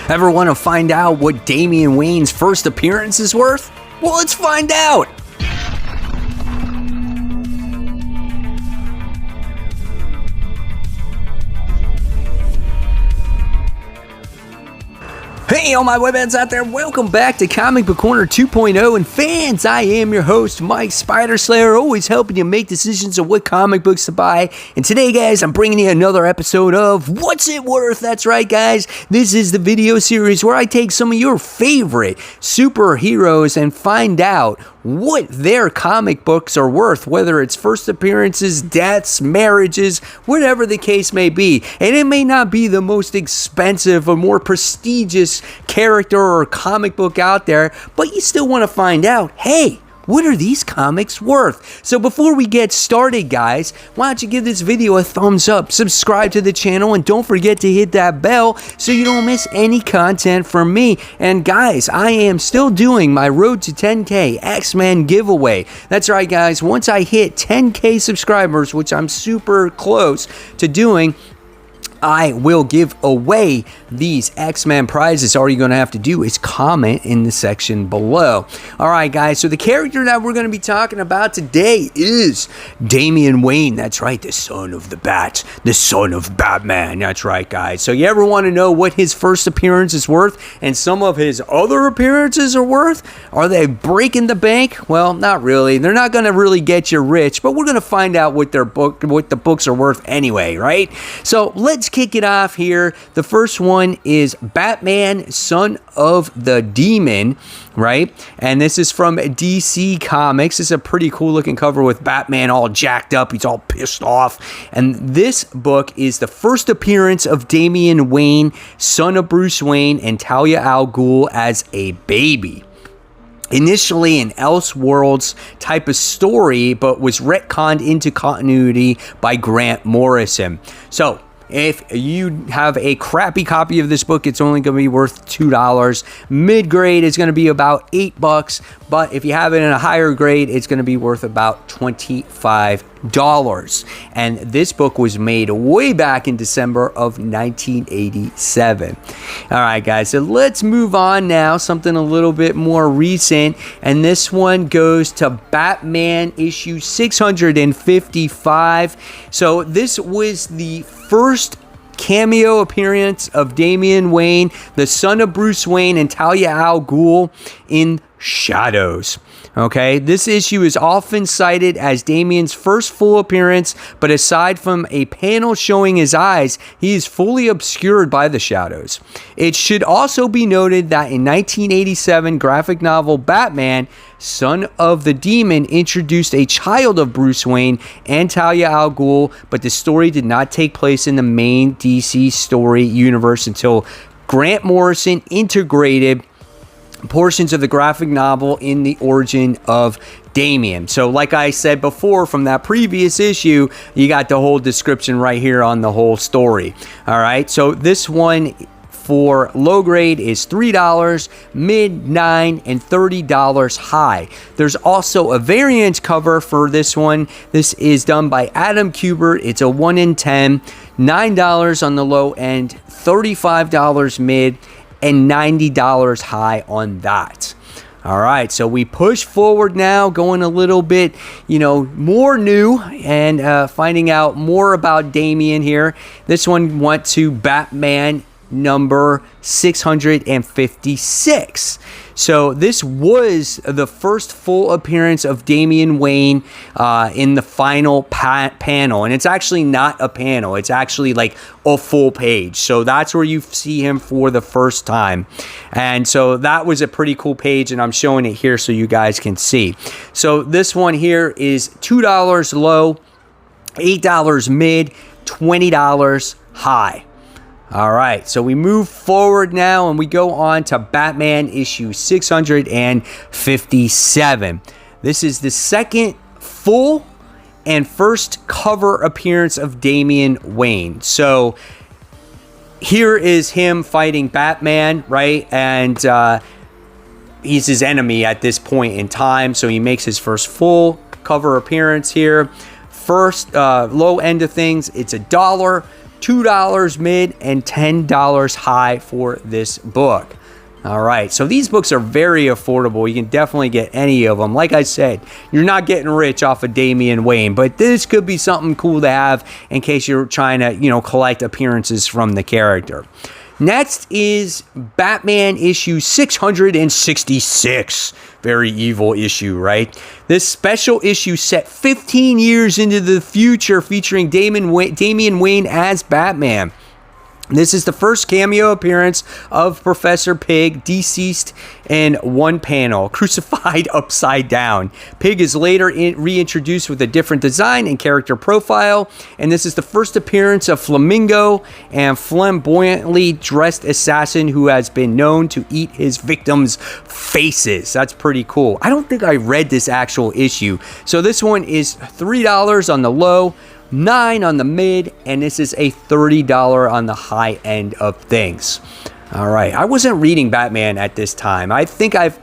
Ever want to find out what Damian Wayne's first appearance is worth? Well, let's find out! Hey, all my webheads out there, welcome back to Comic Book Corner 2.0, and fans, I am your host, Mike Spider Slayer, always helping you make decisions of what comic books to buy. And today, guys, I'm bringing you another episode of What's It Worth? That's right, guys, this is the video series where I take some of your favorite superheroes and find out what their comic books are worth, whether it's first appearances, deaths, marriages, whatever the case may be. And it may not be the most expensive or more prestigious character or comic book out there, but you still want to find out, hey, what are these comics worth? So before we get started, guys, why don't you give this video a thumbs up, subscribe to the channel, and don't forget to hit that bell so you don't miss any content from me. And guys, I am still doing my Road to 10K X-Men giveaway. That's right, guys. Once I hit 10K subscribers, which I'm super close to doing, I will give away these X-Men prizes. All you're going to have to do is comment in the section below. All right, guys, so the character that we're going to be talking about today is Damian Wayne. That's right, the son of the Bat, the son of Batman. That's right, guys. So you ever want to know what his first appearance is worth and some of his other appearances are worth? Are they breaking the bank? Well, not really. They're not going to really get you rich, but we're going to find out what the books are worth anyway, right? So let's kick it off here. The first one is Batman, Son of the Demon, right? And this is from DC Comics. This is a pretty cool looking cover with Batman all jacked up. He's all pissed off. And this book is the first appearance of Damian Wayne, son of Bruce Wayne, and Talia al Ghul as a baby. Initially an Elseworlds type of story, but was retconned into continuity by Grant Morrison. So if you have a crappy copy of this book, it's only going to be worth $2. Mid-grade is going to be about $8, but if you have it in a higher grade, it's going to be worth about $25. And this book was made way back in December of 1987. All right, guys, so let's move on now. Something a little bit more recent, and this one goes to Batman issue 655. So this was the first cameo appearance of Damian Wayne, the son of Bruce Wayne, and Talia al Ghul in Shadows. Okay, this issue is often cited as Damian's first full appearance, but aside from a panel showing his eyes, he is fully obscured by the shadows. It should also be noted that in 1987 graphic novel Batman, Son of the Demon introduced a child of Bruce Wayne and Talia al Ghul, but the story did not take place in the main DC story universe until Grant Morrison integrated portions of the graphic novel in the origin of Damian. So like I said before from that previous issue, you got the whole description right here on the whole story. All right, so this one for low grade is $3, mid $9, and $30 high. There's also a variant cover for this one. This is done by Adam Kubert. It's a 1 in 10, $9 on the low end, $35 mid, and $90 high on that. All right, so we push forward now, going a little bit, more new and finding out more about Damian here. This one went to Batman number 656. So this was the first full appearance of Damian Wayne in the final panel. And it's actually not a panel. It's actually like a full page. So that's where you see him for the first time. And so that was a pretty cool page. And I'm showing it here so you guys can see. So this one here is $2 low, $8 mid, $20 high. All right, so we move forward now and we go on to Batman issue 657. This is the second full and first cover appearance of Damian Wayne. So here is him fighting Batman, right? And he's his enemy at this point in time. So he makes his first full cover appearance here. First, low end of things, it's $1. $2 mid, and $10 high for this book. All right, so these books are very affordable. You can definitely get any of them. Like I said, you're not getting rich off of Damian Wayne, but this could be something cool to have in case you're trying to, collect appearances from the character. Next is Batman issue 666. Very evil issue, right? This special issue set 15 years into the future featuring Damian Wayne as Batman. This is the first cameo appearance of Professor Pig, deceased in one panel, crucified upside down. Pig is later reintroduced with a different design and character profile, and this is the first appearance of Flamingo, a flamboyantly dressed assassin who has been known to eat his victims' faces. That's pretty cool. I don't think I read this actual issue. So this one is $3 on the low, $9 on the mid, and this is a $30 on the high end of things. All right, I wasn't reading Batman at this time. I think I've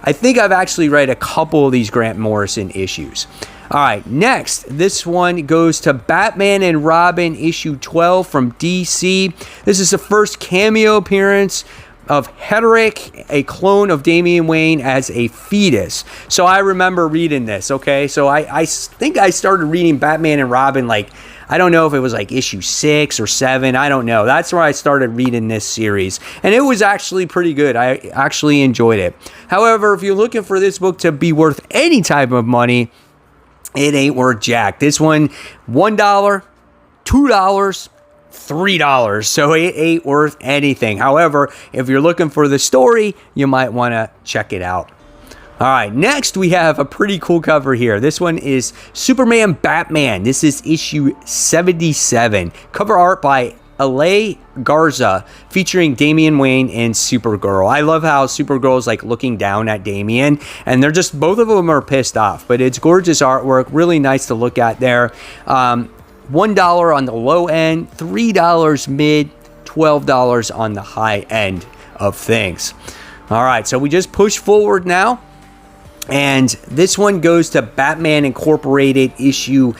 actually read a couple of these Grant Morrison issues. All right, next, this one goes to Batman and Robin issue 12 from DC. This is the first cameo appearance of Hedrick, a clone of Damian Wayne, as a fetus. So I remember reading this, okay? So I think I started reading Batman and Robin, I don't know if it was issue 6 or 7. I don't know. That's where I started reading this series. And it was actually pretty good. I actually enjoyed it. However, if you're looking for this book to be worth any type of money, it ain't worth jack. This one, $1, $2, $3, so it ain't worth anything. However, if you're looking for the story, you might want to check it out. All right, next we have a pretty cool cover here. This one is Superman Batman. This is issue 77. Cover art by Alay Garza, featuring Damian Wayne and Supergirl. I love how Supergirl is looking down at Damian, and they're just, both of them are pissed off, but it's gorgeous artwork, really nice to look at there. $1 on the low end, $3 mid, $12 on the high end of things. All right, so we just push forward now, and this one goes to Batman Incorporated issue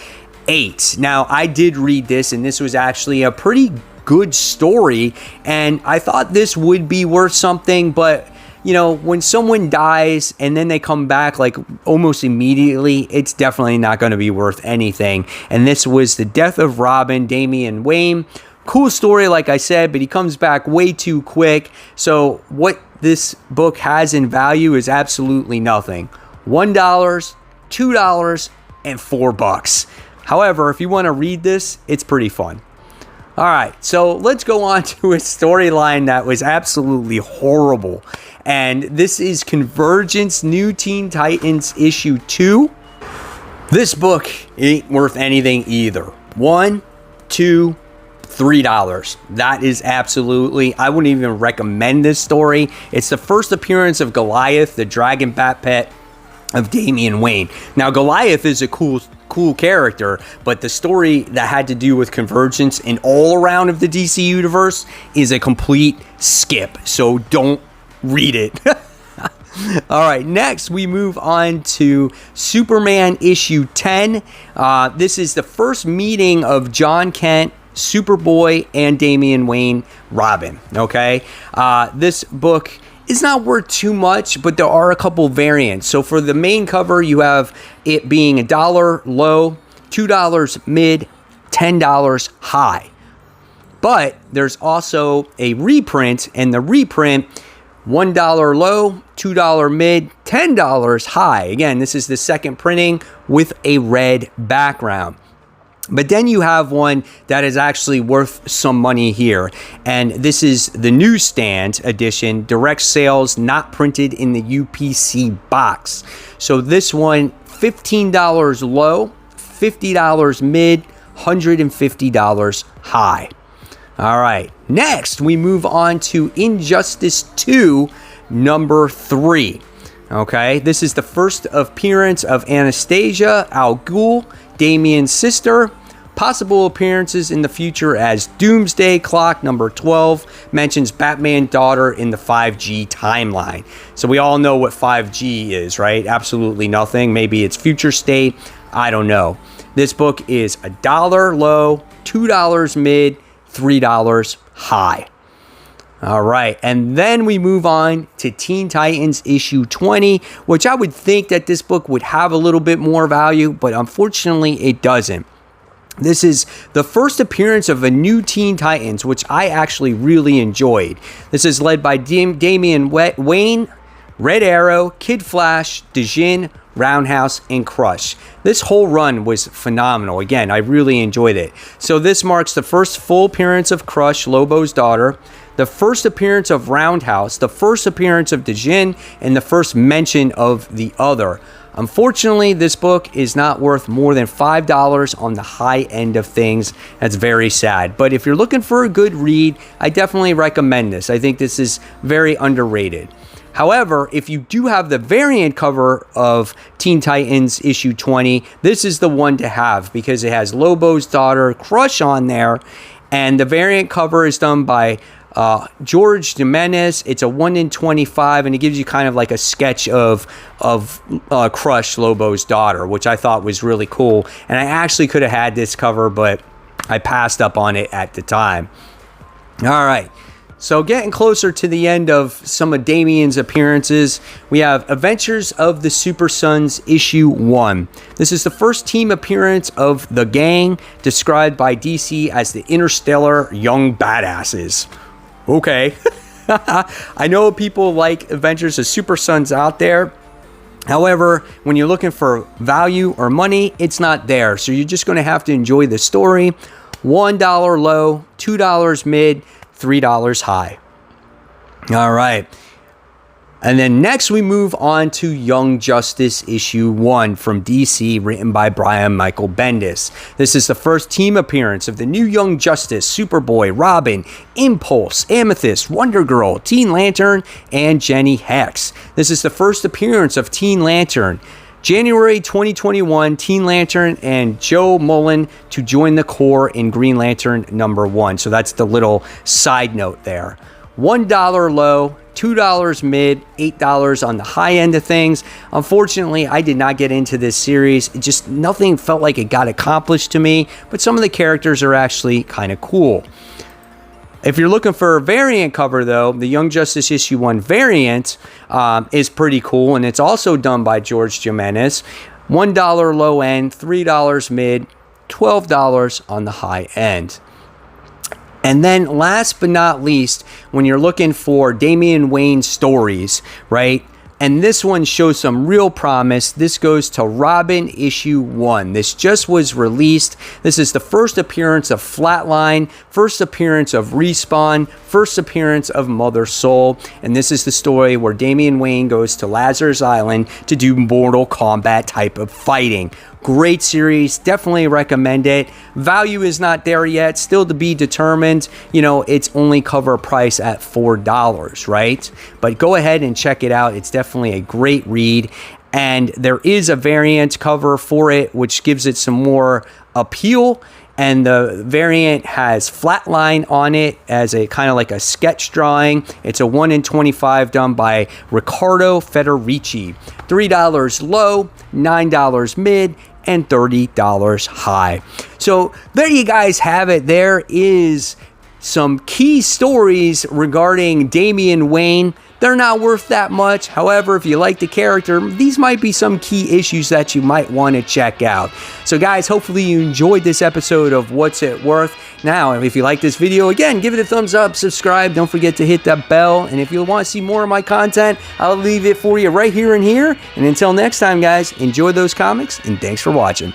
8. Now, I did read this, and this was actually a pretty good story, and I thought this would be worth something, but when someone dies and then they come back almost immediately, it's definitely not going to be worth anything. And this was the death of Robin, Damian Wayne. Cool story, like I said, but he comes back way too quick. So what this book has in value is absolutely nothing. $1, $2, and $4. However, if you want to read this, it's pretty fun. All right, so let's go on to a storyline that was absolutely horrible. And this is Convergence New Teen Titans issue 2. This book ain't worth anything either. $1, $2, $3. That is absolutely, I wouldn't even recommend this story. It's the first appearance of Goliath, the dragon bat pet of Damian Wayne. Now, Goliath is a cool character, but the story that had to do with Convergence and all around of the DC universe is a complete skip. So don't read it. All right, next we move on to Superman issue 10. This is the first meeting of John Kent, Superboy, and Damian Wayne Robin. Okay, this book is not worth too much, but there are a couple variants. So for the main cover, you have it being $1 low, $2 mid, $10 high. But there's also a reprint, and the reprint, $1 low, $2 mid, $10 high. Again, this is the second printing with a red background. But then you have one that is actually worth some money here. And this is the newsstand edition, direct sales, not printed in the UPC box. So this one, $15 low, $50 mid, $150 high. All right, next we move on to Injustice 2, number 3. Okay, this is the first appearance of Anastasia Al Ghul, Damian's sister. Possible appearances in the future as Doomsday Clock, number 12, mentions Batman daughter in the 5G timeline. So we all know what 5G is, right? Absolutely nothing. Maybe it's future state. I don't know. This book is $1 low, $2 mid, $3 high. All right, and then we move on to Teen Titans issue 20, which I would think that this book would have a little bit more value, but unfortunately it doesn't. This is the first appearance of a new Teen Titans, which I actually really enjoyed. This is led by Damian Wayne, Red Arrow, Kid Flash, Djinn, Roundhouse, and Crush. This whole run was phenomenal. Again, I really enjoyed it. So this marks the first full appearance of Crush, Lobo's daughter, the first appearance of Roundhouse, the first appearance of Djinn, and the first mention of the other. Unfortunately, this book is not worth more than $5 on the high end of things. That's very sad. But if you're looking for a good read, I definitely recommend this. I think this is very underrated. However, if you do have the variant cover of Teen Titans issue 20, this is the one to have because it has Lobo's daughter, Crush, on there. And the variant cover is done by George Jimenez. It's a 1 in 25, and it gives you kind of like a sketch of Crush, Lobo's daughter, which I thought was really cool. And I actually could have had this cover, but I passed up on it at the time. All right. So getting closer to the end of some of Damian's appearances, we have Adventures of the Super Sons issue 1. This is the first team appearance of the gang, described by DC as the Interstellar Young Badasses. Okay. I know people like Adventures of Super Sons out there. However, when you're looking for value or money, it's not there. So you're just going to have to enjoy the story. $1 low, $2 mid, $3 high. All right. And then next we move on to Young Justice issue 1 from DC, written by Brian Michael Bendis. This is the first team appearance of the new Young Justice, Superboy, Robin, Impulse, Amethyst, Wonder Girl, Teen Lantern, and Jenny Hex. This is the first appearance of Teen Lantern. January 2021, Teen Lantern and Joe Mullen to join the Corps in Green Lantern #1. So that's the little side note there. $1 low, $2 mid, $8 on the high end of things. Unfortunately, I did not get into this series. It just, nothing felt like it got accomplished to me, but some of the characters are actually kind of cool. If you're looking for a variant cover, though, the Young Justice issue 1 variant is pretty cool, and it's also done by George Jimenez. $1 low end, $3 mid, $12 on the high end. And then last but not least, when you're looking for Damian Wayne stories, right? And this one shows some real promise. This goes to Robin issue 1. This just was released. This is the first appearance of Flatline, first appearance of Respawn, first appearance of Mother Soul. And this is the story where Damian Wayne goes to Lazarus Island to do Mortal Kombat type of fighting. Great series, definitely recommend it. Value is not there yet, still to be determined. You know, it's only cover price at $4, right? But go ahead and check it out. It's definitely a great read. And there is a variant cover for it, which gives it some more appeal. And the variant has Flatline on it as a kind of like a sketch drawing. It's a 1 in 25 done by Riccardo Federici. $3 low, $9 mid, and $30 high. So there you guys have it. There is some key stories regarding Damian Wayne. They're not worth that much. However, if you like the character, these might be some key issues that you might want to check out. So guys, hopefully you enjoyed this episode of What's It Worth. Now, if you like this video, again, give it a thumbs up, subscribe, don't forget to hit that bell. And if you want to see more of my content, I'll leave it for you right here and here. And until next time, guys, enjoy those comics, and thanks for watching.